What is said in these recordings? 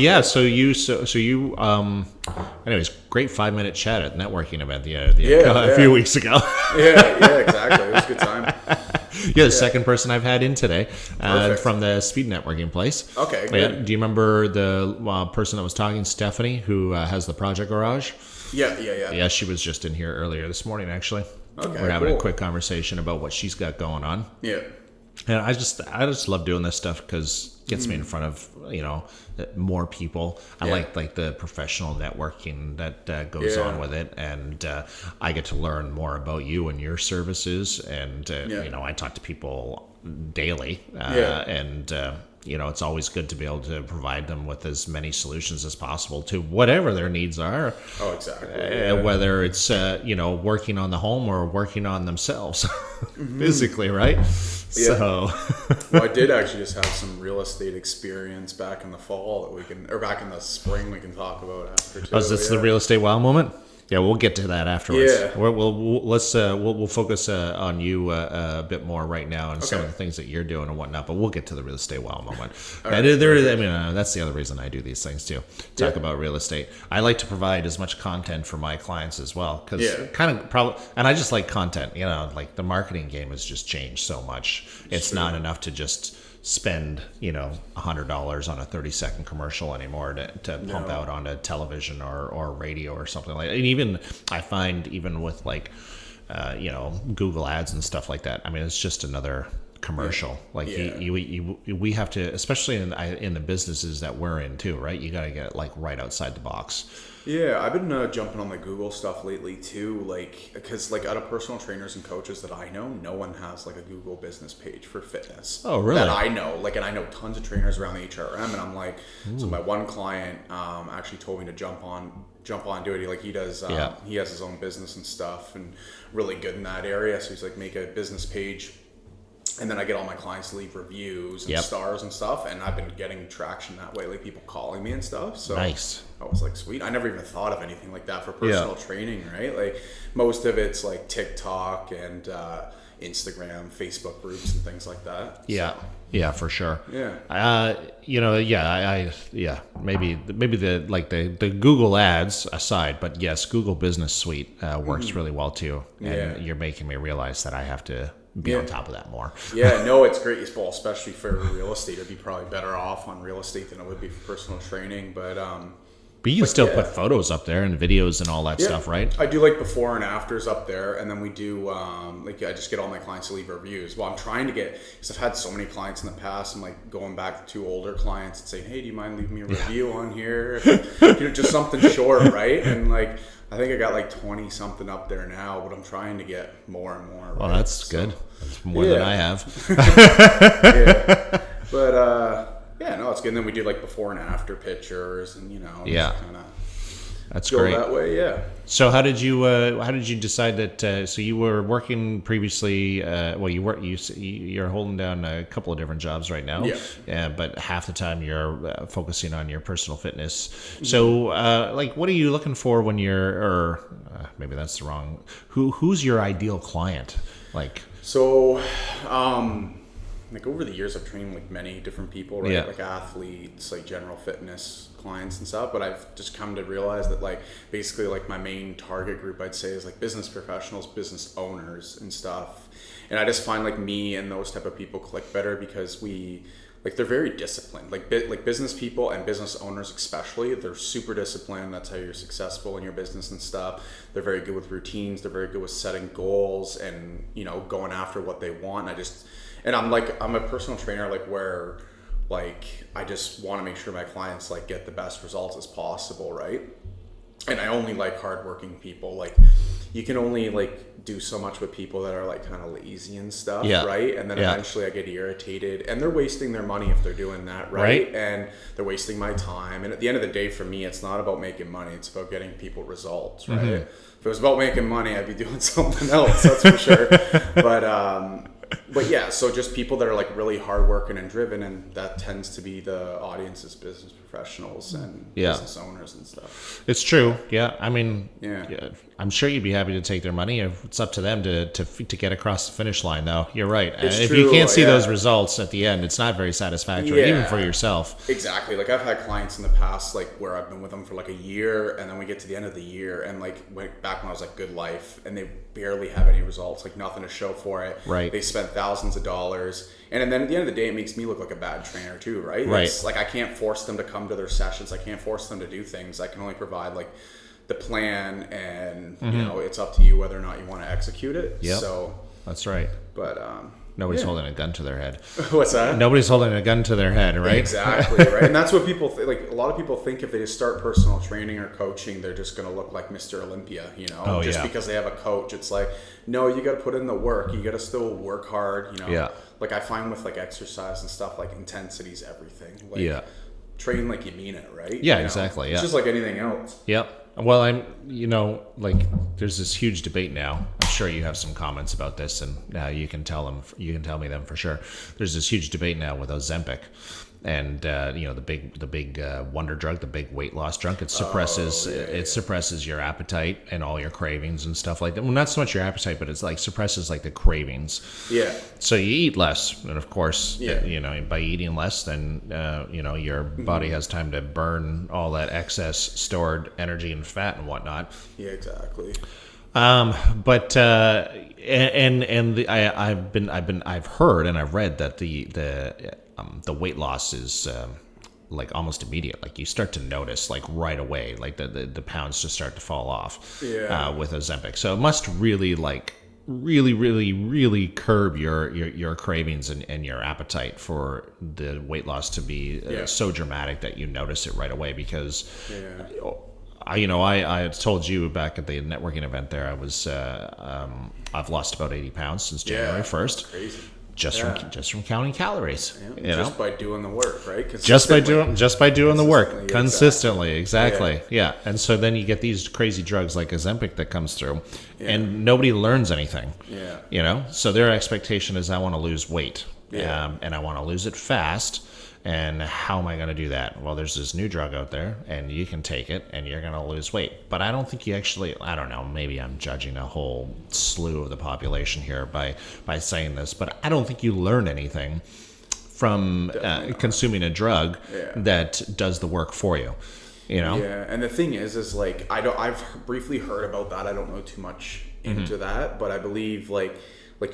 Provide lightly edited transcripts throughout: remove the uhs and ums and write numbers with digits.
Yeah, anyways, great 5-minute chat at the networking event a few weeks ago. yeah, exactly. It was a good time. You're the second person I've had in today from the speed networking place. Okay, good. Yeah. Do you remember the person that was talking, Stephanie, who has the Project Garage? Yeah. Yeah, she was just in here earlier this morning, actually. Okay, we're having a quick conversation about what she's got going on. Yeah. And I just love doing this stuff because it gets me in front of more people. I like the professional networking that goes on with it, and I get to learn more about you and your services. And I talk to people daily, and it's always good to be able to provide them with as many solutions as possible to whatever their needs are. Oh, exactly. Whether it's working on the home or working on themselves physically, right? Yeah. So, well, I did actually just have some real estate experience back in the fall or back in the spring we can talk about after too. Oh, is this the real estate wow moment? Yeah, we'll get to that afterwards. Yeah. We'll focus on you a bit more right now and some of the things that you're doing and whatnot. But we'll get to the real estate wow moment. That's the other reason I do these things too. Talk about real estate. I like to provide as much content for my clients as well because and I just like content. Like the marketing game has just changed so much. It's not enough to just spend $100 on a 30-second commercial anymore to pump out onto television or radio or something like that. And even I find with like Google ads and stuff like that, I mean, it's just another commercial. Like we have to, especially in the businesses that we're in too, right? You got to get like right outside the box. Yeah, I've been jumping on the Google stuff lately too, because out of personal trainers and coaches that I know, no one has like a Google business page for fitness. Oh, really? That I know, and I know tons of trainers around the HRM, and I'm like, so my one client actually told me to jump on and do it. He does, he has his own business and stuff, and really good in that area. So he's like, make a business page. And then I get all my clients to leave reviews and stars and stuff, and I've been getting traction that way, like people calling me and stuff. So nice. I was like, sweet. I never even thought of anything like that for personal training, right? Like most of it's like TikTok and Instagram, Facebook groups and things like that. Yeah. So. Yeah, for sure. Yeah. Maybe the Google ads aside, but yes, Google Business Suite works really well too. And you're making me realize that I have to be on top of that more. Yeah, no, it's great. Well, especially for real estate, it'd be probably better off on real estate than it would be for personal training. But you can still put photos up there and videos and all that stuff, right? I do like before and afters up there, and then we do I just get all my clients to leave reviews. Well, I'm trying to get, because I've had so many clients in the past. I'm like going back to older clients and saying, hey, do you mind leaving me a review on here? Just something short, right? And like, I think I got like 20 something up there now, but I'm trying to get more and more. Well, that's good. That's more than I have. But no, it's good. And then we do like before and after pictures, and that's go great. That way, yeah. So how did you decide that? So you were working previously. You're holding down a couple of different jobs right now. Yeah. But half the time you're focusing on your personal fitness. Mm-hmm. So what are you looking for when maybe that's the wrong. Who's your ideal client? So, over the years, I've trained like many different people, right? Like athletes, like general fitness clients and stuff. But I've just come to realize that basically my main target group, I'd say, is like business professionals, business owners and stuff. And I just find me and those type of people click better because they're very disciplined. Like business people and business owners especially, they're super disciplined. That's how you're successful in your business and stuff. They're very good with routines. They're very good with setting goals and going after what they want. And I'm a personal trainer where I just want to make sure my clients get the best results as possible, right? And I only like hardworking people. You can only do so much with people that are kind of lazy and stuff, right? And then eventually I get irritated, and they're wasting their money if they're doing that, right? And they're wasting my time. And at the end of the day, for me, it's not about making money. It's about getting people results, right? Mm-hmm. If it was about making money, I'd be doing something else, that's for sure. But yeah, so just people that are really hardworking and driven, and that tends to be the audience's business professionals and business owners and stuff. It's true. Yeah. I mean, I'm sure you'd be happy to take their money. It's up to them to get across the finish line, though. You're right. If true, you can't see those results at the end, it's not very satisfactory, even for yourself. Exactly. Like I've had clients in the past, like where I've been with them for like a year, and then we get to the end of the year, and like back when I was like Good Life, and they barely have any results, like nothing to show for it. Right. They spent thousands of dollars, and then at the end of the day, it makes me look like a bad trainer too, right? Right. It's like I can't force them to come to their sessions. I can't force them to do things. I can only provide like the plan, and you know, it's up to you whether or not you want to execute it. Yep. So that's right. But nobody's holding a gun to their head. What's that? Nobody's holding a gun to their head, right? Exactly, right. And that's what people like. A lot of people think if they just start personal training or coaching, they're just going to look like Mr. Olympia, you know, because they have a coach. It's like, no, you got to put in the work. You got to still work hard, you know. Yeah. Like I find with like exercise and stuff, like intensity is everything. Like, train like you mean it, right? Yeah, exactly. Yeah. It's just like anything else. Yep. Well, like there's this huge debate now. I'm sure you have some comments about this, and you can tell me them for sure. There's this huge debate now with Ozempic, and the big wonder drug, the big weight loss drug. It suppresses your appetite and all your cravings and stuff like that. Well, not so much your appetite, but it's like suppresses like the cravings. Yeah. So you eat less, and of course, by eating less, then your body has time to burn all that excess stored energy and fat and whatnot. Yeah, exactly. But I've heard and I've read that the weight loss is like almost immediate. Like you start to notice like right away, like the pounds just start to fall off with Ozempic. So it must really really curb your cravings and your appetite for the weight loss to be so dramatic that you notice it right away. Because I told you back at the networking event there, I've lost about 80 pounds since January 1st. Crazy. Just from counting calories, just by doing the work, right? Just by doing the work consistently, exactly. Yeah. And so then you get these crazy drugs like Ozempic that comes through, and nobody learns anything. So their expectation is I want to lose weight, and I want to lose it fast. And how am I going to do that? Well, there's this new drug out there, and you can take it, and you're going to lose weight. But I don't think you actually, I don't know, maybe I'm judging a whole slew of the population here by saying this, but I don't think you learn anything from consuming a drug that does the work for you. Yeah, and the thing is like, I've briefly heard about that. I don't know too much into that, but I believe like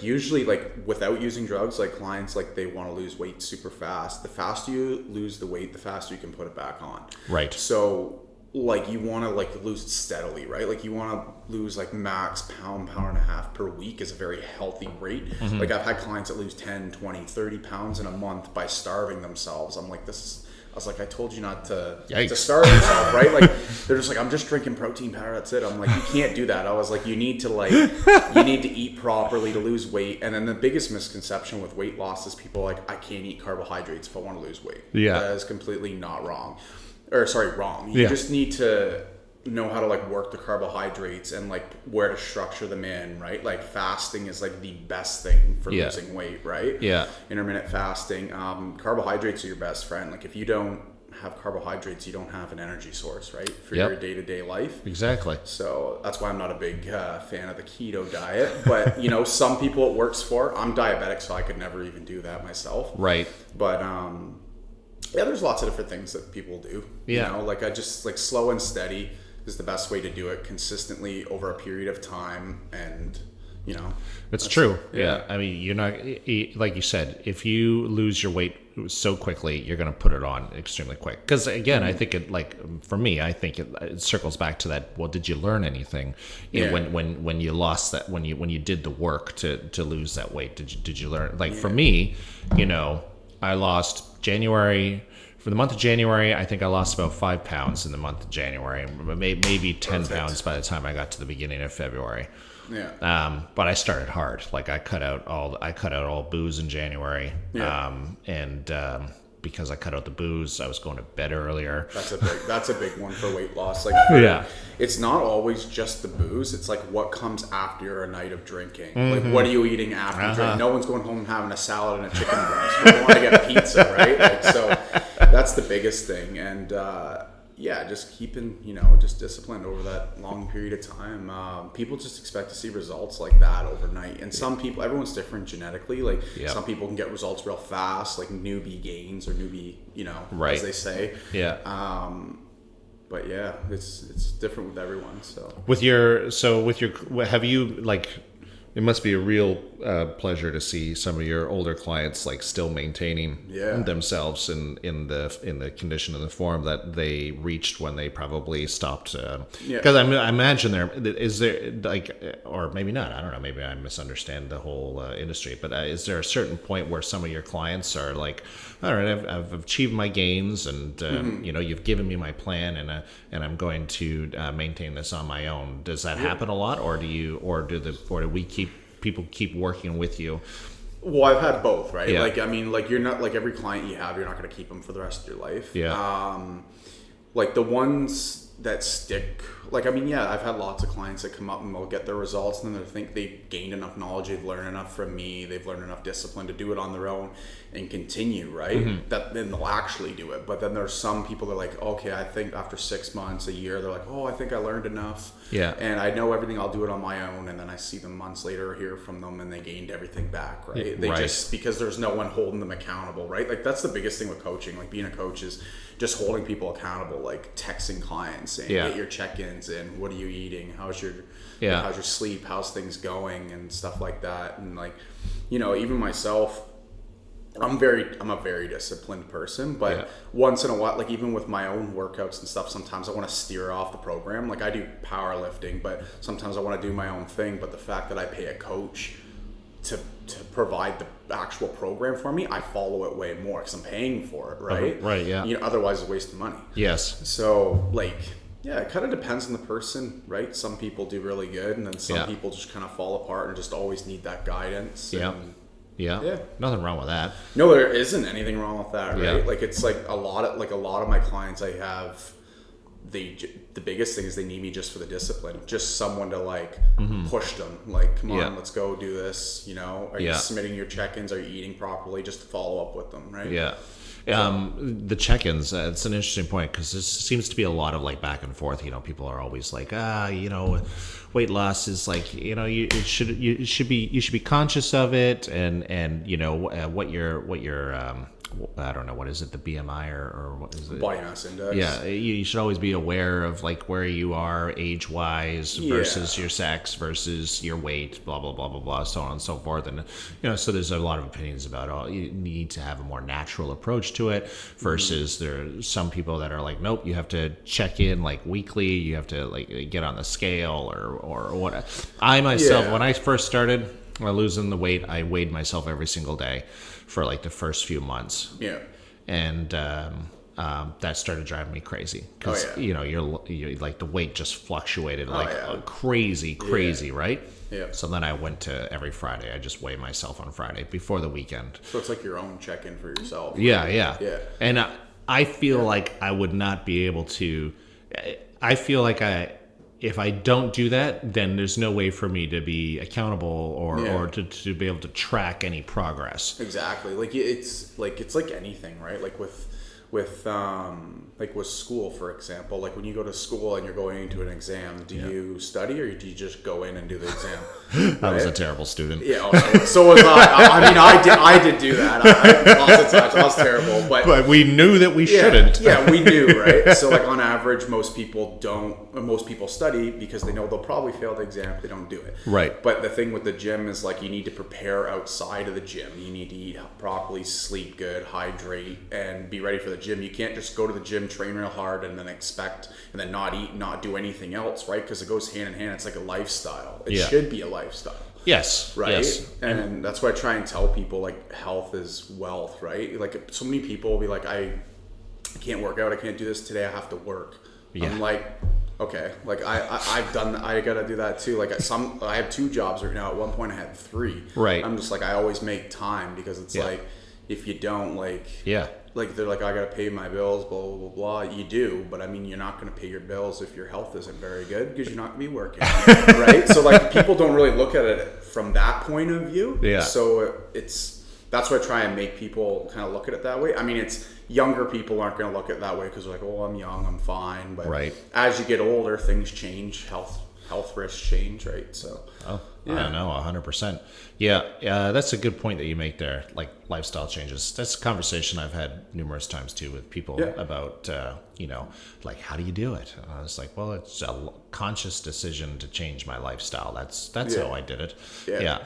usually like without using drugs, like clients, like they want to lose weight super fast. The faster you lose the weight, the faster you can put it back on. Right. So like you want to like lose it steadily, right? Like you want to lose like max pound and a half per week is a very healthy rate. Like I've had clients that lose 10, 20, 30 pounds in a month by starving themselves. I'm like, I was like, I told you not to starve yourself, right? Like, they're just like, I'm just drinking protein powder, that's it. I'm like, you can't do that. I was like, you need to eat properly to lose weight. And then the biggest misconception with weight loss is people are like, I can't eat carbohydrates if I want to lose weight. Yeah. That is completely not wrong. Wrong. You just need to know how to like work the carbohydrates and like where to structure them in, right? Like fasting is like the best thing for losing weight, right? Yeah. Intermittent fasting. Carbohydrates are your best friend. Like if you don't have carbohydrates, you don't have an energy source, right? For your day-to-day life. Exactly. So that's why I'm not a big fan of the keto diet. But some people it works for. I'm diabetic, so I could never even do that myself. Right. But there's lots of different things that people do. Like I just like slow and steady is the best way to do it consistently over a period of time. And it's true. Yeah. I mean, you're not, like you said, if you lose your weight so quickly, you're going to put it on extremely quick. Because again, I think for me, I think it circles back to that. Well, did you learn anything when you lost that, when you did the work to lose that weight? Did you learn? Like for me, I lost for the month of January, I think I lost about 5 pounds in the month of January, maybe 10 pounds by the time I got to the beginning of February. Yeah. But I started hard. Like I cut out all booze in January. Yeah. Because I cut out the booze, I was going to bed earlier. That's a big one for weight loss. Like it's not always just the booze. It's like what comes after a night of drinking. Like what are you eating after drinking? No one's going home and having a salad and a chicken breast. You want to get pizza, right? Like, so that's the biggest thing. And just keeping, just disciplined over that long period of time. People just expect to see results like that overnight. And some people, everyone's different genetically. Like some people can get results real fast, like newbie gains or newbie, as they say. Yeah. But yeah, it's different with everyone. Have you like, it must be a real pleasure to see some of your older clients like still maintaining themselves in the condition and the form that they reached when they probably stopped. Because I imagine is there like, or maybe not. I don't know. Maybe I misunderstand the whole industry. But is there a certain point where some of your clients are like, all right, I've achieved my gains, and you've given me my plan, and I'm going to maintain this on my own. Does that happen a lot, or do we people keep working with you? Well, I've had both, right? Yeah. Like, I mean, like you're not, like every client you have, you're not going to keep them for the rest of your life. Yeah. Like the ones that stick, like, I mean, I've had lots of clients that come up and they'll get their results and then they think they've gained enough knowledge, they've learned enough from me, they've learned enough discipline to do it on their own and continue, right? That then they'll actually do it. But then there's some people that are like, okay, I think after 6 months, a year, they're like, I think I learned enough. Yeah. And I know everything, I'll do it on my own. And then I see them months later, hear from them, and they gained everything back, right? They just, because there's no one holding them accountable, right? Like that's the biggest thing with coaching. Like being a coach is just holding people accountable, like texting clients saying, get your check-ins in, what are you eating? How's your sleep? How's things going? And stuff like that. And like, even myself, I'm a very disciplined person, but once in a while, like even with my own workouts and stuff, sometimes I want to steer off the program. Like I do powerlifting, but sometimes I want to do my own thing. But the fact that I pay a coach to provide the actual program for me, I follow it way more because I'm paying for it, right? Right, yeah. Otherwise it's a waste of money. Yes. So like, it kind of depends on the person, right? Some people do really good, and then some people just kind of fall apart and just always need that guidance. Yeah. Nothing wrong with that. No, there isn't anything wrong with that, right? Yeah. Like it's like a lot of my clients I have, the biggest thing is they need me just for the discipline, just someone to like push them, like, come on, let's go do this. Are you submitting your check-ins? Are you eating properly? Just to follow up with them, right? Yeah. The check-ins, it's an interesting point because there seems to be a lot of like back and forth. People are always like, weight loss is like, you should be conscious of it, and what your I don't know, what is it, the BMI or what is it? Body mass index. Yeah, you should always be aware of like where you are age-wise versus your sex versus your weight, blah, blah, blah, blah, blah, so on and so forth. And, so there's a lot of opinions about, you need to have a more natural approach to it versus there are some people that are like, nope, you have to check in like weekly, you have to like get on the scale or what. I myself, when I first started losing the weight, I weighed myself every single day for like the first few months. Yeah. And that started driving me crazy because you're like the weight just fluctuated crazy, right? Yeah. So then I went to every Friday. I just weigh myself on Friday before the weekend. So it's like your own check-in for yourself. Right? Yeah. And I feel like I would not be able to. I feel like if I don't do that, then there's no way for me to be accountable or to be able to track any progress. Exactly. Like it's like anything, right? Like with school, for example. Like when you go to school and you're going into an exam, do you study or do you just go in and do the exam? I was a terrible student. Yeah, so was I. I mean, I did do that. Lots of times I was terrible, but we knew that we shouldn't. Yeah, we knew, right? So like on average, most people study because they know they'll probably fail the exam if they don't do it. Right. But the thing with the gym is like you need to prepare outside of the gym. You need to eat properly, sleep good, hydrate, and be ready for the gym. You can't just go to the gym, train real hard, and then not eat, not do anything else, right? Because it goes hand in hand. It's like a lifestyle. It should be a lifestyle. Yes. Right. Yes. And that's why I try and tell people like health is wealth, right? Like so many people will be like, I can't work out. I can't do this today. I have to work. Yeah. I'm like, okay, like I've done. I gotta do that too. Like I have 2 jobs right now. At one point I had 3. Right. I'm just like I always make time because it's like if you don't like they're like I gotta pay my bills, blah blah blah blah. You do, but I mean you're not gonna pay your bills if your health isn't very good because you're not gonna be working, right? So like people don't really look at it from that point of view. Yeah. So it's that's why I try and make people kind of look at it that way. I mean, it's younger people aren't going to look at it that way because they're like, oh, I'm young, I'm fine. But as you get older, things change, health risks change, right? So I don't know, 100%. Yeah, that's a good point that you make there, like lifestyle changes. That's a conversation I've had numerous times too with people about, like, how do you do it? And I was like, well, it's a conscious decision to change my lifestyle. That's how I did it. Yeah.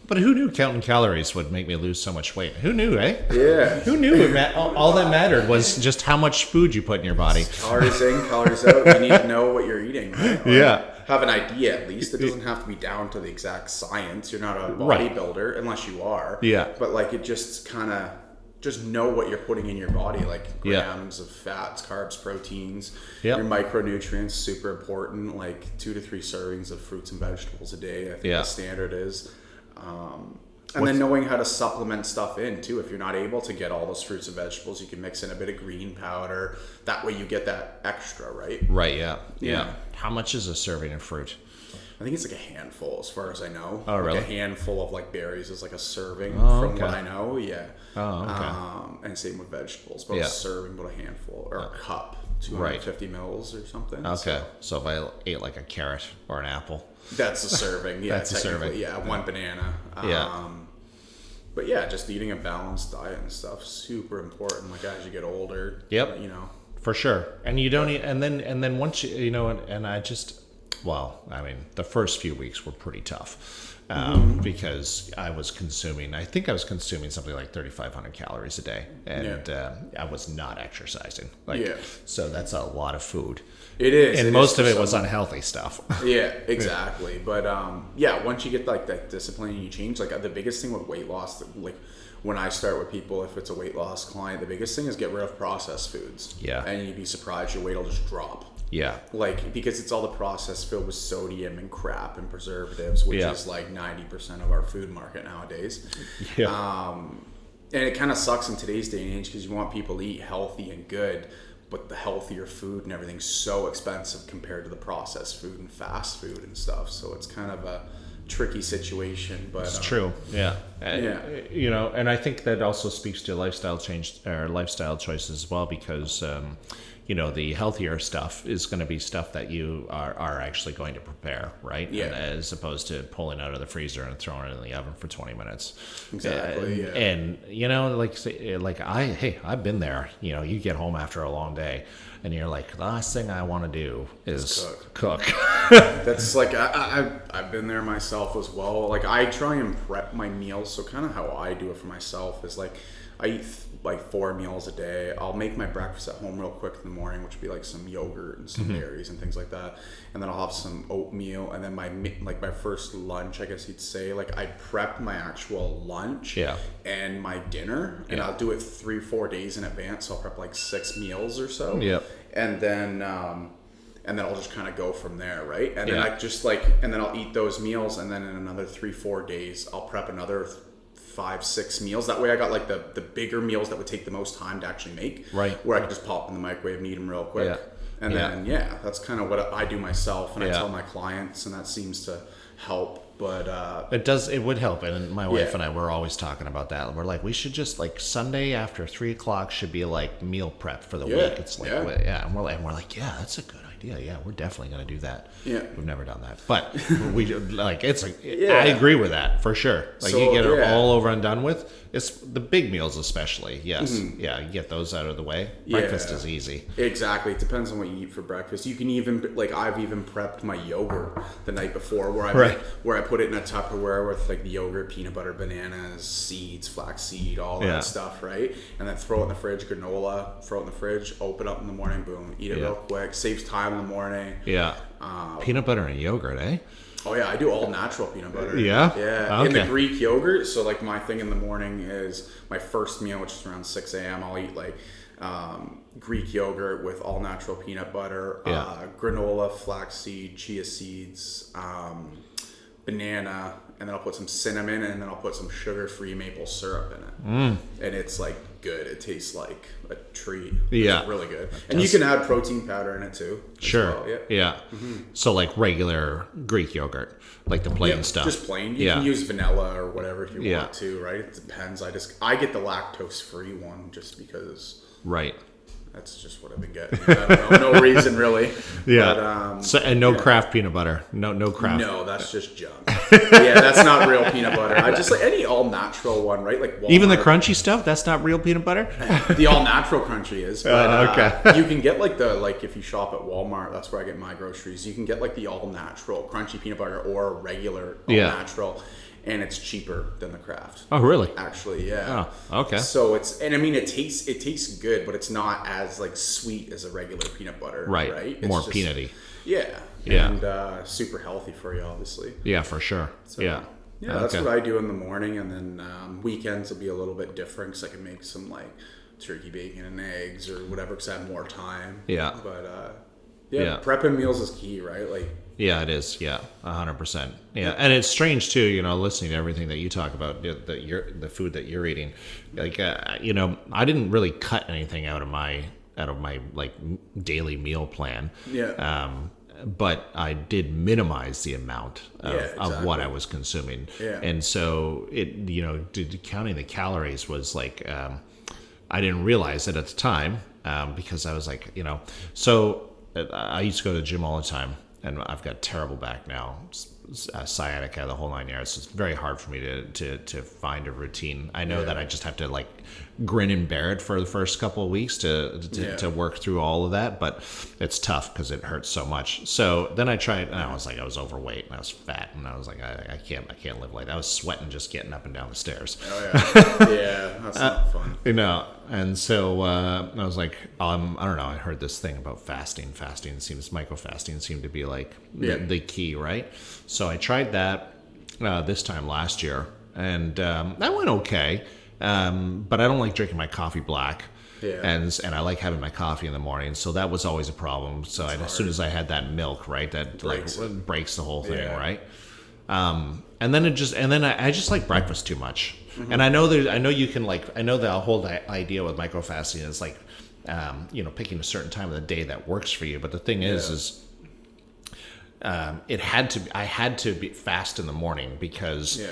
But who knew counting calories would make me lose so much weight? Who knew, eh? Yeah. Who knew all that mattered was just how much food you put in your body. Calories in, calories out. You need to know what you're eating. Right? Have an idea at least. It doesn't have to be down to the exact science. You're not a bodybuilder unless you are. Yeah. But like it just kind of just know what you're putting in your body, like grams of fats, carbs, proteins, your micronutrients, super important, like 2 to 3 servings of fruits and vegetables a day. I think the standard is. And then knowing how to supplement stuff in too. If you're not able to get all those fruits and vegetables, you can mix in a bit of green powder. That way you get that extra, right? Right, yeah. How much is a serving of fruit? I think it's like a handful as far as I know. Oh, really? Like a handful of like berries is like a serving from what I know, Oh, okay. And same with vegetables, but a serving, but a handful or a cup, 250 mils or something. Okay, so if I ate like a carrot or an apple. That's a serving, That's a serving. Yeah, 1 banana. But yeah, just eating a balanced diet and stuff super important. Like as you get older, for sure. And you don't eat, and then once and I just, I mean, the first few weeks were pretty tough. Because I think I was consuming something like 3,500 calories a day, and I was not exercising. So that's a lot of food. It is, and most of it was unhealthy stuff. Yeah, exactly. But once you get like that discipline and you change, like the biggest thing with weight loss, like when I start with people, if it's a weight loss client, the biggest thing is get rid of processed foods. Yeah, and you'd be surprised your weight will just drop. Yeah. Like, because it's all the processed filled with sodium and crap and preservatives, which is like 90% of our food market nowadays. Yeah. And it kind of sucks in today's day and age because you want people to eat healthy and good, but the healthier food and everything's so expensive compared to the processed food and fast food and stuff. So it's kind of a tricky situation, but it's true. Yeah. And I think that also speaks to lifestyle change or lifestyle choices as well, because the healthier stuff is going to be stuff that you are actually going to prepare, right? Yeah. As opposed to pulling out of the freezer and throwing it in the oven for 20 minutes. Exactly. And I've been there. You get home after a long day, and you're like, the last thing I want to do is cook. That's like I've been there myself as well. Like I try and prep my meals. So kind of how I do it for myself is like I eat like 4 meals a day. I'll make my breakfast at home real quick in the morning, which would be like some yogurt and some berries and things like that. And then I'll have some oatmeal, and then my first lunch, I guess you'd say, like I prep my actual lunch and my dinner, and I'll do it 3-4 days in advance. So I'll prep like 6 meals or so. Yeah. And then I'll just kind of go from there, right? And then I just and then I'll eat those meals, and then in another 3-4 days, I'll prep another 5-6 meals. That way I got like the bigger meals that would take the most time to actually make, right? Where I could just pop in the microwave and eat them real quick. And then that's kind of what I do myself, and I tell my clients, and that seems to help. But it would help. And my wife and I were always talking about that. We're like, we should just like Sunday after 3:00 should be like meal prep for the week. It's like and we're like, that's a good idea. Yeah, we're definitely going to do that. Yeah, we've never done that, but we like I agree with that for sure. Like you get it all over and done with. It's the big meals especially. Yes, you get those out of the way. Breakfast is easy. Exactly. It depends on what you eat for breakfast. You can even I've even prepped my yogurt the night before, where I put it in a Tupperware with like the yogurt, peanut butter, bananas, seeds, flaxseed, all that stuff, right? And then throw it in the fridge, granola, throw it in the fridge, open up in the morning, boom, eat it real quick, saves time in the morning. Yeah. Peanut butter and yogurt, eh? Oh yeah, I do all natural peanut butter. Yeah? Yeah. Okay. In the Greek yogurt, so like my thing in the morning is my first meal, which is around 6 a.m. I'll eat like Greek yogurt with all natural peanut butter, granola, flaxseed, chia seeds, banana, and then I'll put some cinnamon, and then I'll put some sugar-free maple syrup in it. And it's like good. It tastes like a treat. Yeah. It's really good. And you can add protein powder in it too. Sure. Well. Yeah. So like regular Greek yogurt, like the plain stuff. Just plain. You can use vanilla or whatever if you want to, right? It depends. I get the lactose free one just because. Right. That's just what I've been getting. I don't know. No reason really. Yeah. But, and no craft peanut butter. No craft. No, that's just junk. Yeah, that's not real peanut butter. I just like any all natural one, right? Like Walmart. Even the crunchy stuff. That's not real peanut butter. The all natural crunchy is. But, okay. You can get like if you shop at Walmart, that's where I get my groceries. You can get like the all natural crunchy peanut butter or regular all natural. And it's cheaper than the craft. Oh, really? Actually, yeah. Oh, okay. So it tastes good, but it's not as like sweet as a regular peanut butter. Right. It's more just, peanutty. Yeah. Yeah. And super healthy for you, obviously. Yeah, for sure. So, yeah. Yeah, that's what I do in the morning, and then weekends will be a little bit different because I can make some like turkey bacon and eggs or whatever because I have more time. Yeah. But prepping meals is key, right? Like. Yeah, it is. Yeah, 100%. Yeah, and it's strange too. Listening to everything that you talk about, the food that you're eating. Like, I didn't really cut anything out of my like daily meal plan. Yeah. But I did minimize the amount of what I was consuming. Yeah. And so counting the calories was like, I didn't realize it at the time because I was like, so I used to go to the gym all the time. And I've got terrible back now, sciatica, the whole 9 yards. It's very hard for me to find a routine. I know that I just have to like grin and bear it for the first couple of weeks to work through all of that, but it's tough because it hurts so much. So then I tried, and I was overweight and I was fat, and I was like, I can't live like that. I was sweating just getting up and down the stairs. Oh yeah, yeah, that's not fun. And so I was like, I don't know. I heard this thing about fasting. Micro-fasting seemed to be like the key, right? So I tried that this time last year, and that went okay. But I don't like drinking my coffee black. Yeah. And I like having my coffee in the morning, so that was always a problem. So as soon as I had that milk, right, that breaks the whole thing, right? And then I just like breakfast too much. Mm-hmm. And I know the whole idea with micro-fasting is like, picking a certain time of the day that works for you. But the thing is I had to be fast in the morning because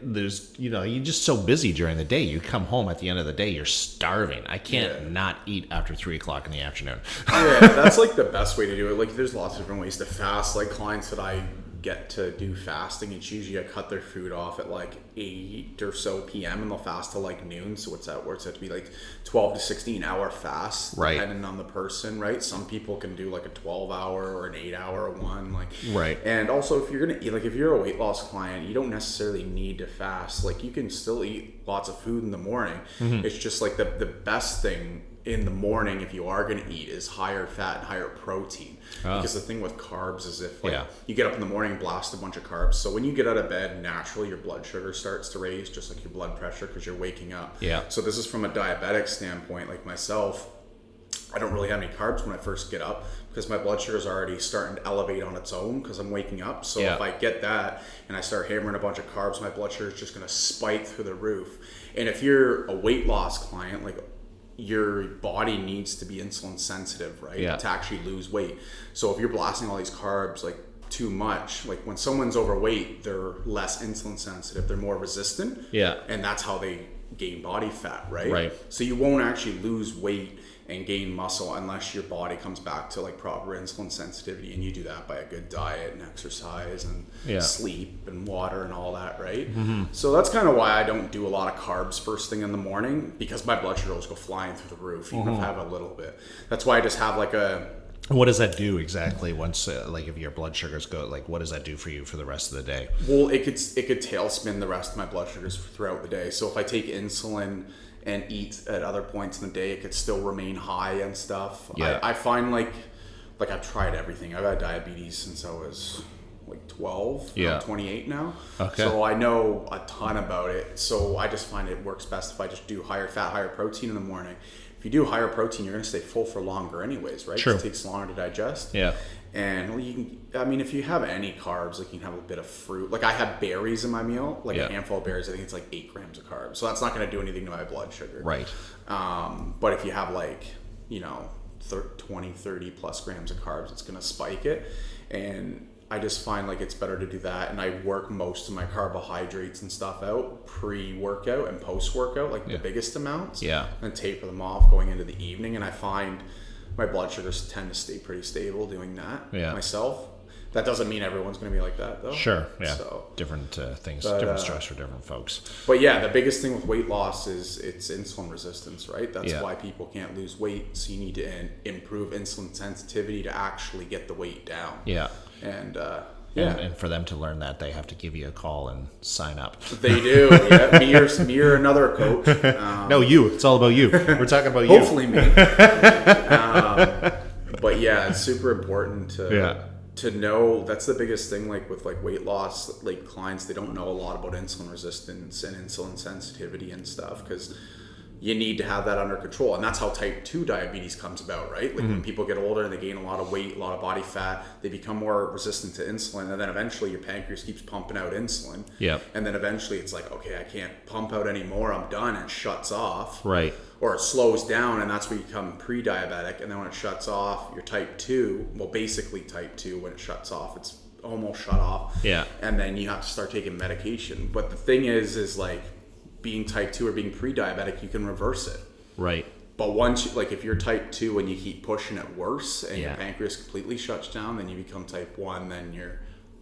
there's you're just so busy during the day. You come home at the end of the day, you're starving. I can't not eat after 3:00 in the afternoon. Yeah, that's like the best way to do it. Like there's lots of different ways to fast. Like clients that I get to do fasting, it's usually I cut their food off at like 8 or so p.m. and they'll fast till like noon. So what's that? Works out to be like 12 to 16 hour fast, depending on the person, right? Some people can do like a 12-hour or an 8-hour one, like right. And also, if you're gonna eat, like if you're a weight loss client, you don't necessarily need to fast. Like you can still eat lots of food in the morning. Mm-hmm. It's just like the best thing in the morning, if you are going to eat, is higher fat and higher protein. Because the thing with carbs is if you get up in the morning and blast a bunch of carbs, so when you get out of bed, naturally your blood sugar starts to raise, just like your blood pressure, because you're waking up. Yeah. So this is from a diabetic standpoint. Like myself, I don't really have any carbs when I first get up because my blood sugar is already starting to elevate on its own because I'm waking up. So if I get that and I start hammering a bunch of carbs, my blood sugar is just going to spike through the roof. And if you're a weight loss client, like your body needs to be insulin sensitive, right? To actually lose weight. So if you're blasting all these carbs like too much, like when someone's overweight, they're less insulin sensitive, they're more resistant. Yeah. And that's how they gain body fat, right? Right. So you won't actually lose weight and gain muscle unless your body comes back to like proper insulin sensitivity, and you do that by a good diet and exercise and sleep and water and all that, right? Mm-hmm. So that's kind of why I don't do a lot of carbs first thing in the morning, because my blood sugar will go flying through the roof even if I have a little bit. That's why I just have like a... What does that do exactly once, like if your blood sugars go, like what does that do for you for the rest of the day? Well, it could tailspin the rest of my blood sugars throughout the day. So if I take insulin and eat at other points in the day, it could still remain high and stuff. Yeah. I find like I've tried everything. I've had diabetes since I was like 12. Yeah. I'm 28 now. Okay. So I know a ton about it. So I just find it works best if I just do higher fat, higher protein in the morning. if you do higher protein, you're going to stay full for longer anyways, right? True. It takes longer to digest. Yeah. And if you have any carbs, like you can have a bit of fruit. Like I have berries in my meal, like a handful of berries. I think it's like 8 grams of carbs. So that's not going to do anything to my blood sugar. Right. But if you have 20, 30 plus grams of carbs, it's going to spike it. And I just find like it's better to do that. And I work most of my carbohydrates and stuff out pre-workout and post-workout, like the biggest amounts. Yeah. And taper them off going into the evening. And I find my blood sugars tend to stay pretty stable doing that myself. That doesn't mean everyone's going to be like that, though. Sure, yeah. So, different things, different stress for different folks. But yeah, the biggest thing with weight loss is it's insulin resistance, right? That's why people can't lose weight. So you need to improve insulin sensitivity to actually get the weight down. Yeah. And and for them to learn that, they have to give you a call and sign up. They do. Yeah, me or another coach. No, you. It's all about you. We're talking about you. Hopefully me. But yeah, it's super important to know. That's the biggest thing. Like with weight loss, like clients, they don't know a lot about insulin resistance and insulin sensitivity and stuff because you need to have that under control. And that's how type 2 diabetes comes about, right? Like when people get older and they gain a lot of weight, a lot of body fat, they become more resistant to insulin. And then eventually your pancreas keeps pumping out insulin. Yeah. And then eventually it's like, okay, I can't pump out anymore. I'm done. And it shuts off. Right. Or it slows down, and that's where you become pre-diabetic. And then when it shuts off, you're type 2. Well, basically type 2, when it shuts off, it's almost shut off. Yeah. And then you have to start taking medication. But the thing is like, being type 2 or being pre-diabetic, you can reverse it. Right. But once if you're type 2 and you keep pushing it worse and your pancreas completely shuts down, then you become type 1, then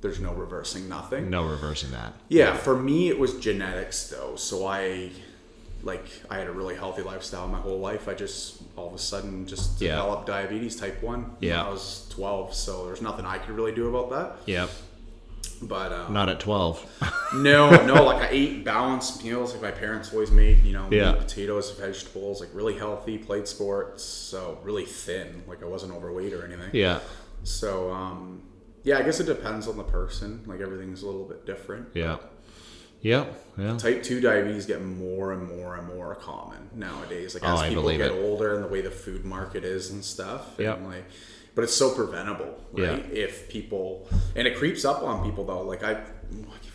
there's no reversing nothing. No reversing that. Yeah, for me it was genetics though. So I had a really healthy lifestyle my whole life. I just all of a sudden just developed diabetes type 1 when I was 12. So there's nothing I could really do about that. Yep. But not at 12. no, like I ate balanced meals. Like my parents always made, meat, potatoes, vegetables, like really healthy, played sports, so really thin. Like I wasn't overweight or anything. Yeah. So I guess it depends on the person. Like everything's a little bit different. Yeah. Yeah. Type 2 diabetes get more and more and more common nowadays. Like as people get older and the way the food market is and stuff. Yeah. But it's so preventable, right? Yeah. If people, and it creeps up on people though. Like I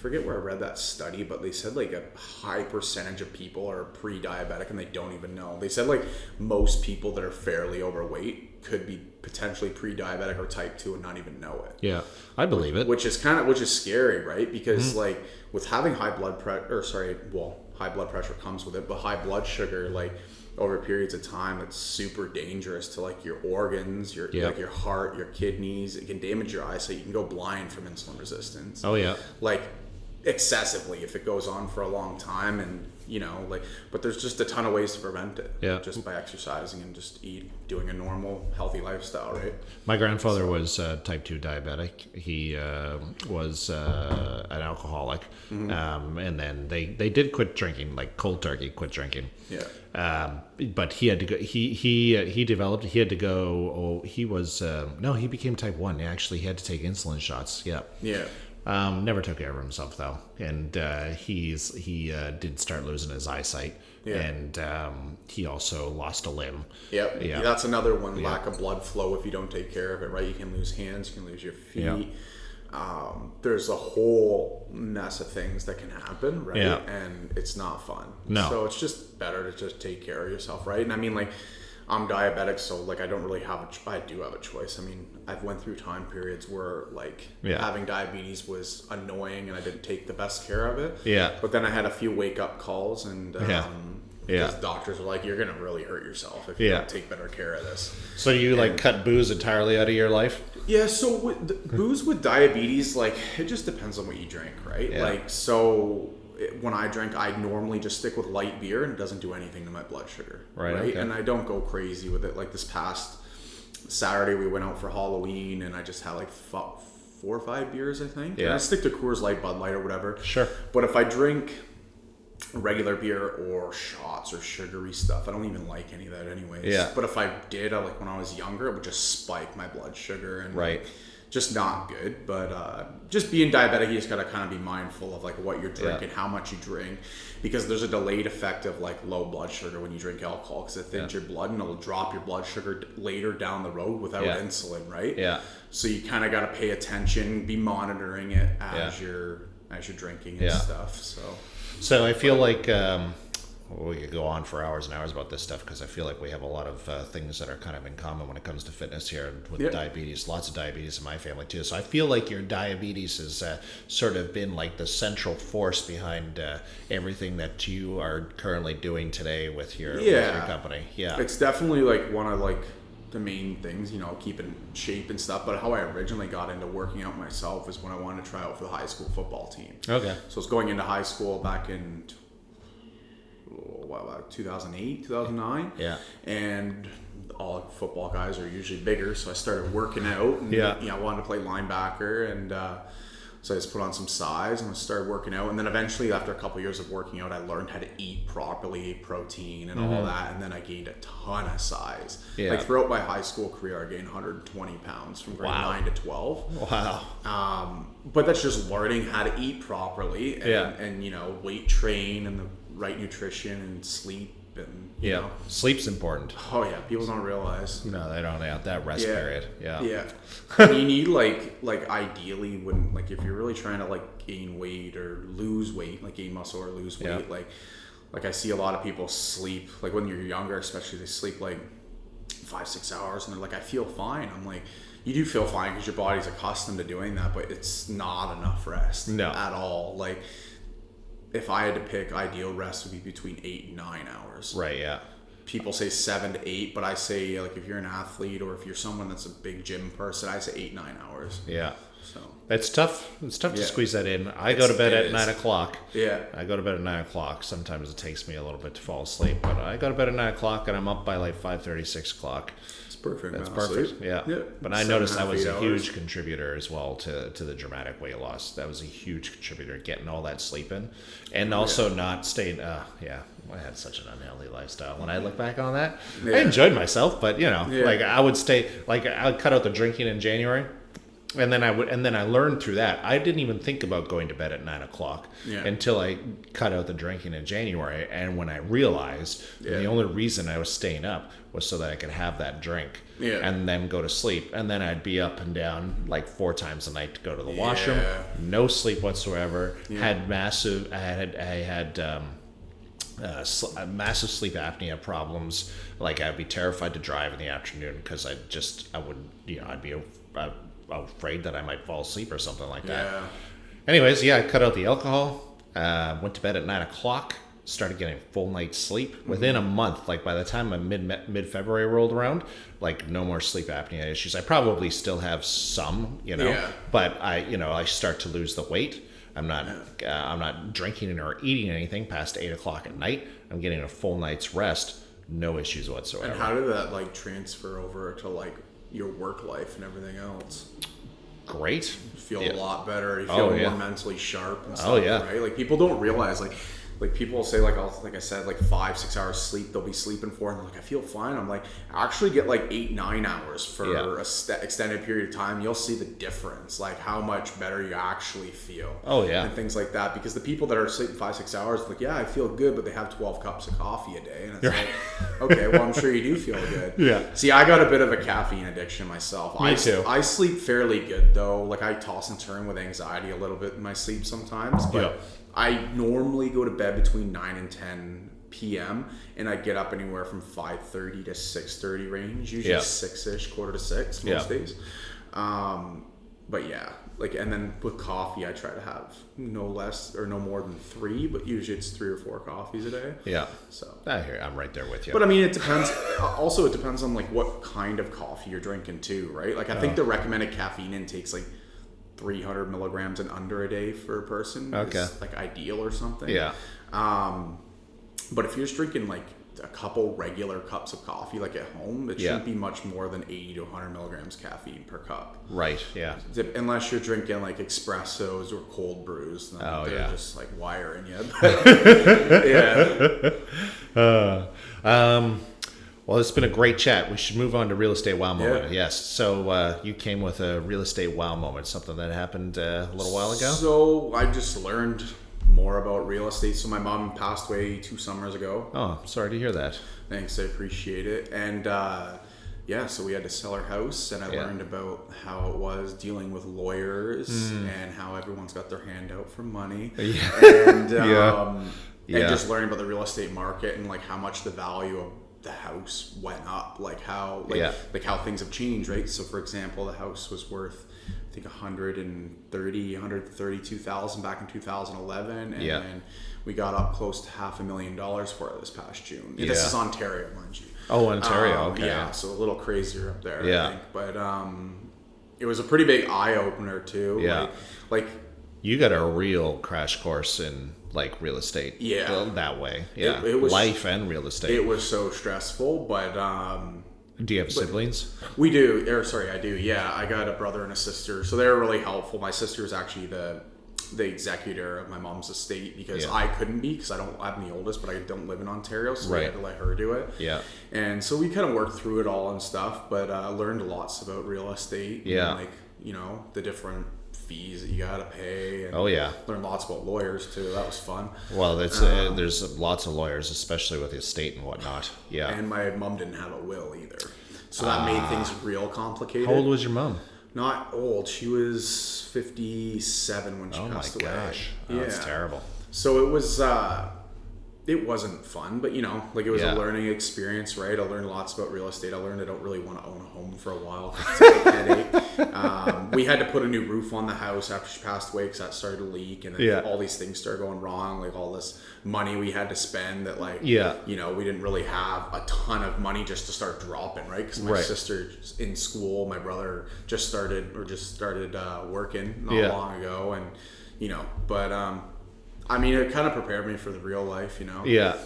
forget where I read that study, but they said like a high percentage of people are pre-diabetic and they don't even know. They said like most people that are fairly overweight could be potentially pre-diabetic or type 2 and not even know it. Yeah, I believe it. Which is scary, right? Because like with having high blood pressure comes with it, but high blood sugar, like over periods of time, it's super dangerous to like your organs, like your heart, your kidneys. It can damage your eyesight. You can go blind from insulin resistance. Oh yeah. Like excessively if it goes on for a long time, and but there's just a ton of ways to prevent it. Yeah. Just by exercising and just doing a normal healthy lifestyle, right? My grandfather was type 2 diabetic. He was an alcoholic, and then they did quit drinking, like cold turkey quit drinking. Yeah. But he had to go. He developed. He had to go. Oh, he was he became type 1. Actually, he had to take insulin shots. Yeah. Yeah. Never took care of himself though, and he did start losing his eyesight, and he also lost a limb. Yep. Yeah, that's another one. Lack of blood flow if you don't take care of it, right? You can lose hands, you can lose your feet. Yeah. There's a whole mess of things that can happen, right? Yeah. And it's not fun. No. So it's just better to just take care of yourself, right? And I mean, like, I'm diabetic, so like I don't really I do have a choice. I mean, I've went through time periods where like having diabetes was annoying and I didn't take the best care of it. Yeah. But then I had a few wake up calls and because doctors were like, you're gonna really hurt yourself if you don't take better care of this. So you cut booze entirely out of your life? Yeah. So with booze with diabetes, like it just depends on what you drink, right? Yeah. Like so. When I drink, I normally just stick with light beer and it doesn't do anything to my blood sugar. Right. Okay. And I don't go crazy with it. Like this past Saturday, we went out for Halloween and I just had like 4 or 5 beers, I think. Yeah. And I stick to Coors Light, Bud Light, or whatever. Sure. But if I drink regular beer or shots or sugary stuff, I don't even like any of that anyways. Yeah. But if I did, like when I was younger, it would just spike my blood sugar and just not good. But just being diabetic, you just got to kind of be mindful of like what you're drinking, how much you drink, because there's a delayed effect of like low blood sugar when you drink alcohol, because it thins your blood and it'll drop your blood sugar later down the road without insulin, right? Yeah. So you kind of got to pay attention, be monitoring it as you're drinking and stuff. So I feel like we could go on for hours and hours about this stuff, because I feel like we have a lot of things that are kind of in common when it comes to fitness here, and with diabetes. Lots of diabetes in my family too. So I feel like your diabetes has sort of been like the central force behind everything that you are currently doing today with your company. Yeah, it's definitely like one of like the main things, you know, keeping shape and stuff. But how I originally got into working out myself is when I wanted to try out for the high school football team. Okay. So I was going into high school back in 2008, 2009. Yeah. And all football guys are usually bigger, so I started working out. And, I wanted to play linebacker, and so I just put on some size and I started working out. And then eventually, after a couple of years of working out, I learned how to eat properly, protein and all that. And then I gained a ton of size. Yeah. Like throughout my high school career, I gained 120 pounds from grade 9 to 12. Wow. But that's just learning how to eat properly and you know, weight train and the right nutrition and sleep. And you know. Sleep's important. Oh yeah, people don't realize. No, they don't have that rest period. Yeah. And you need like ideally when like if you're really trying to like gain weight or lose weight, like gain muscle or lose weight, like I see a lot of people sleep, like when you're younger especially, they sleep like 5-6 hours and they're like, I feel fine. I'm like, you do feel fine because your body's accustomed to doing that, but it's not enough rest at all. Like if I had to pick, ideal rest would be between 8 and 9 hours. Right, yeah. People say 7 to 8, but I say like if you're an athlete or if you're someone that's a big gym person, I say 8-9 hours. Yeah. So it's tough. It's tough to squeeze that in. I go to bed at 9 o'clock. Yeah. I go to bed at 9 o'clock. Sometimes it takes me a little bit to fall asleep, but I go to bed at 9 o'clock and I'm up by like 5:30, 6 o'clock. Perfect. That's perfect. Yeah. But I noticed that was a huge contributor as well to the dramatic weight loss. That was a huge contributor, getting all that sleep in, and also not staying. I had such an unhealthy lifestyle. When I look back on that, I enjoyed myself, but you know, like I would cut out the drinking in January. And then I learned through that. I didn't even think about going to bed at 9 o'clock until I cut out the drinking in January. And when I realized the only reason I was staying up was so that I could have that drink and then go to sleep. And then I'd be up and down like 4 times a night to go to the washroom. No sleep whatsoever. Had massive sleep apnea problems. Like I'd be terrified to drive in the afternoon because I'd be afraid that I might fall asleep or something like that. Anyways, I cut out the alcohol, went to bed at 9 o'clock, started getting full night's sleep within a month. Like by the time mid-February rolled around, like no more sleep apnea issues. I probably still have some, but I start to lose the weight. I'm not drinking or eating anything past 8 o'clock at night. I'm getting a full night's rest, no issues whatsoever. And how did that like transfer over to like your work life and everything else? Great. You feel a lot better. You feel more mentally sharp and stuff, right? Like people don't realize like people say like I said, like 5-6 hours sleep they'll be sleeping for, and they're like, I feel fine. I'm like, actually get like 8-9 hours for a extended period of time. You'll see the difference, like how much better you actually feel. And things like that, because the people that are sleeping 5-6 hours, like I feel good, but they have 12 cups of coffee a day, and it's like, okay, well I'm sure you do feel good. See, I got a bit of a caffeine addiction myself. Me too. I sleep fairly good though. Like I toss and turn with anxiety a little bit in my sleep sometimes, but I normally go to bed between 9 and 10 p.m. and I get up anywhere from 5:30 to 6:30 range, usually 6-ish, 5:45 most days. But like, and then with coffee, I try to have no less or no more than 3, but usually it's 3 or 4 coffees a day. So I'm right there with you. But I mean, it depends. Also, it depends on like what kind of coffee you're drinking too, right? Like I think the recommended caffeine intake's like 300 milligrams and under a day for a person. Is like ideal or something. But if you're just drinking like a couple regular cups of coffee like at home, it shouldn't be much more than 80 to 100 milligrams caffeine per cup. Right. Unless you're drinking like espressos or cold brews, then they're just like wiring you. Well, Well, it's been a great chat. We should move on to real estate wow moment. Yeah. Yes. So you came with a real estate wow moment, something that happened a little while ago. So I just learned more about real estate. So my mom passed away 2 summers ago. Oh, sorry to hear that. Thanks, I appreciate it. And so we had to sell our house, and I learned about how it was dealing with lawyers and how everyone's got their hand out for money. And and just learning about the real estate market and like how much the value of the house went up, like how how things have changed, right? So for example, the house was worth I think 132,000 back in 2011, and then we got up close to $500,000 for it this past June. Yeah. This is Ontario, mind you. Oh, Ontario. Okay. Yeah, so a little crazier up there. I think. But it was a pretty big eye opener too. Yeah. Like you got a real crash course in like real estate. Yeah. That way. Yeah. It was life and real estate. It was so stressful, but do you have siblings? We do. I do. Yeah, I got a brother and a sister, so they're really helpful. My sister is actually the executor of my mom's estate because I couldn't be because I'm the oldest, but I don't live in Ontario, so I had to let her do it. Yeah. And so we kind of worked through it all and stuff, but I learned lots about real estate. Yeah. And the different fees that you gotta pay. And learned lots about lawyers too. That was fun. Well, there's lots of lawyers, especially with the estate and whatnot. Yeah. And my mom didn't have a will either, so that made things real complicated. How old was your mom? Not old. She was 57 when she passed away. Oh my gosh. Oh, that's terrible. So it was. It wasn't fun, but it was a learning experience, right? I learned lots about real estate. I learned I don't really want to own a home for a while. It's a big headache. We had to put a new roof on the house after she passed away because that started to leak, and then all these things started going wrong. Like all this money we had to spend that, we didn't really have a ton of money just to start dropping, right? Because my sister's in school, my brother just started working not long ago, and I mean, it kind of prepared me for the real life, Yeah.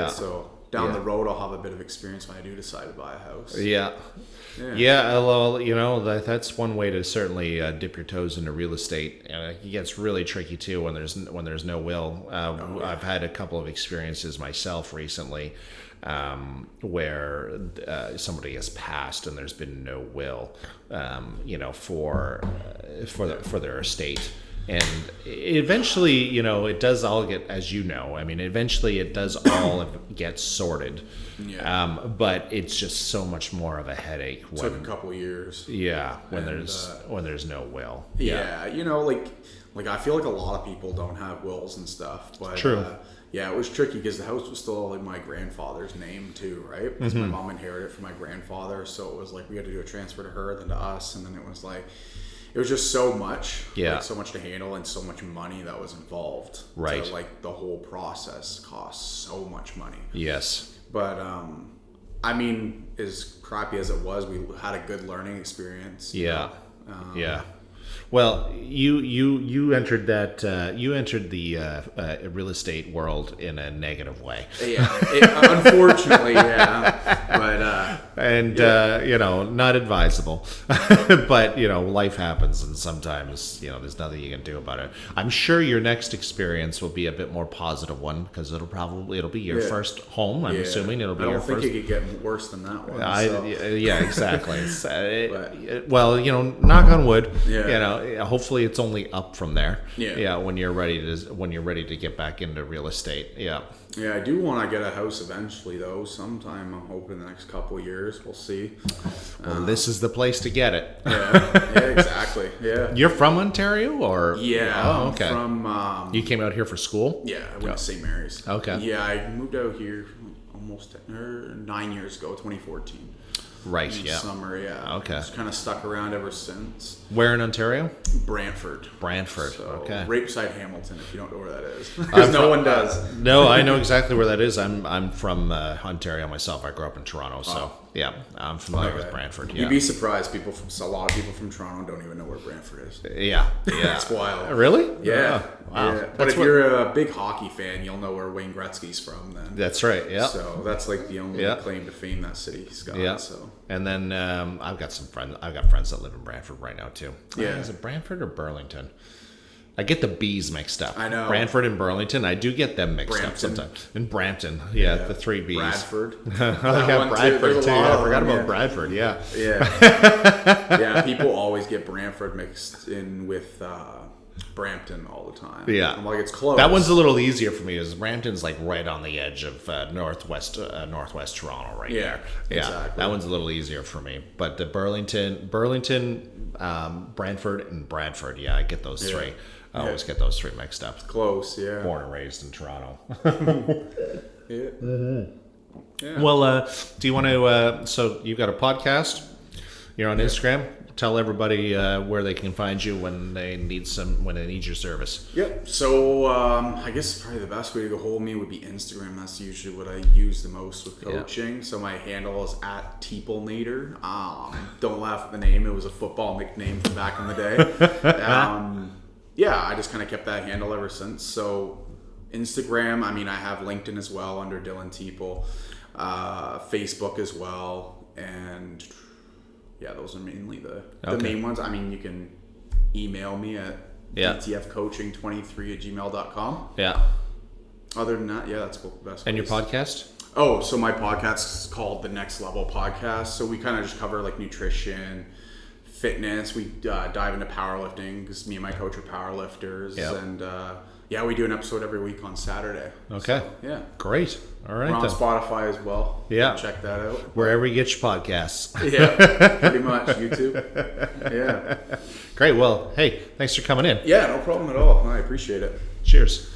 So down the road, I'll have a bit of experience when I do decide to buy a house. Yeah. Well, that's one way to certainly dip your toes into real estate. It gets really tricky too when there's no will. I've had a couple of experiences myself recently where somebody has passed and there's been no will, for their estate. And eventually, it does all get, as eventually it does all get sorted. Yeah. But it's just so much more of a headache. Took a couple of years. Yeah. When there's no will. Yeah. Like I feel like a lot of people don't have wills and stuff. But, true. It was tricky because the house was still in my grandfather's name too, right? Because my mom inherited it from my grandfather. So it was like we had to do a transfer to her, then to us. And then it was like... It was just so much, so much to handle and so much money that was involved. Right. So, the whole process costs so much money. Yes. But, as crappy as it was, we had a good learning experience. Yeah. Well, you entered the real estate world in a negative way. Yeah, unfortunately, but not advisable. But life happens, and sometimes there's nothing you can do about it. I'm sure your next experience will be a bit more positive one because it'll be your first home. I'm assuming it'll be your first. I don't think it could get worse than that one. Exactly. Knock on wood. Yeah. Hopefully it's only up from there. Yeah. When you're ready to get back into real estate. Yeah. Yeah, I do want to get a house eventually, though. Sometime, I'm hoping the next couple of years. We'll see. Well, this is the place to get it. Yeah, exactly. Yeah. You're from Ontario, or? Yeah. Oh, okay. From. You came out here for school? Yeah, I went to St. Mary's. Okay. Yeah, I moved out here almost 9 years ago, 2014. Right, Summer, yeah. Okay. Just kind of stuck around ever since. Where in Ontario? Brantford. So, okay. Right beside Hamilton, if you don't know where that is. Because no one does. No, I know exactly where that is. I'm from Ontario myself. I grew up in Toronto, so I'm familiar with Brantford. Yeah. You'd be surprised. A lot of people from Toronto don't even know where Brantford is. Yeah. It's wild. Really? Yeah. Oh, wow. Yeah. But if you're a big hockey fan, you'll know where Wayne Gretzky's from then. That's right, yeah. So that's the only claim to fame that city's got. Yeah. So. And then I've got friends that live in Brantford right now too. Yeah. Is it Brantford or Burlington? I get the B's mixed up. I know. Brantford and Burlington. I do get them mixed up sometimes. And Brampton. Yeah, the 3 B's. Bradford. Bradford too. Yeah, I forgot about Bradford. Yeah. Yeah. Yeah, people always get Brantford mixed in with Brampton all the time. Yeah. I'm like, it's close. That one's a little easier for me, is Brampton's like right on the edge of northwest Toronto right there. Yeah, exactly. That one's a little easier for me. But the Burlington, Brantford, and Bradford, yeah, I get those three. I always get those 3 mixed up. Close, yeah. Born and raised in Toronto. Yeah. Yeah. Well, do you want to, so you've got a podcast, you're on Instagram. Tell everybody where they can find you when they need your service. Yep. So I guess probably the best way to get hold of me would be Instagram. That's usually what I use the most with coaching. Yeah. So my handle is @TeepleNader. Don't laugh at the name. It was a football nickname from back in the day. Yeah, I just kind of kept that handle ever since. So Instagram, I mean, I have LinkedIn as well under Dylan Teeple, Facebook as well, and yeah, those are mainly the main ones. I mean, you can email me at dtfcoaching23@gmail.com. Yeah. Other than that, yeah, that's the best. And your podcast? Oh, so my podcast is called The Next Level Podcast. So we kind of just cover like nutrition, fitness. We dive into powerlifting because me and my coach are powerlifters. Yep. And yeah, we do an episode every week on Saturday. Okay. So, yeah. Great. All right. We're on Spotify as well. Yeah. Check that out. Wherever you get your podcasts. Yeah, pretty much. YouTube. Yeah. Great. Well, hey, thanks for coming in. Yeah, no problem at all. I appreciate it. Cheers.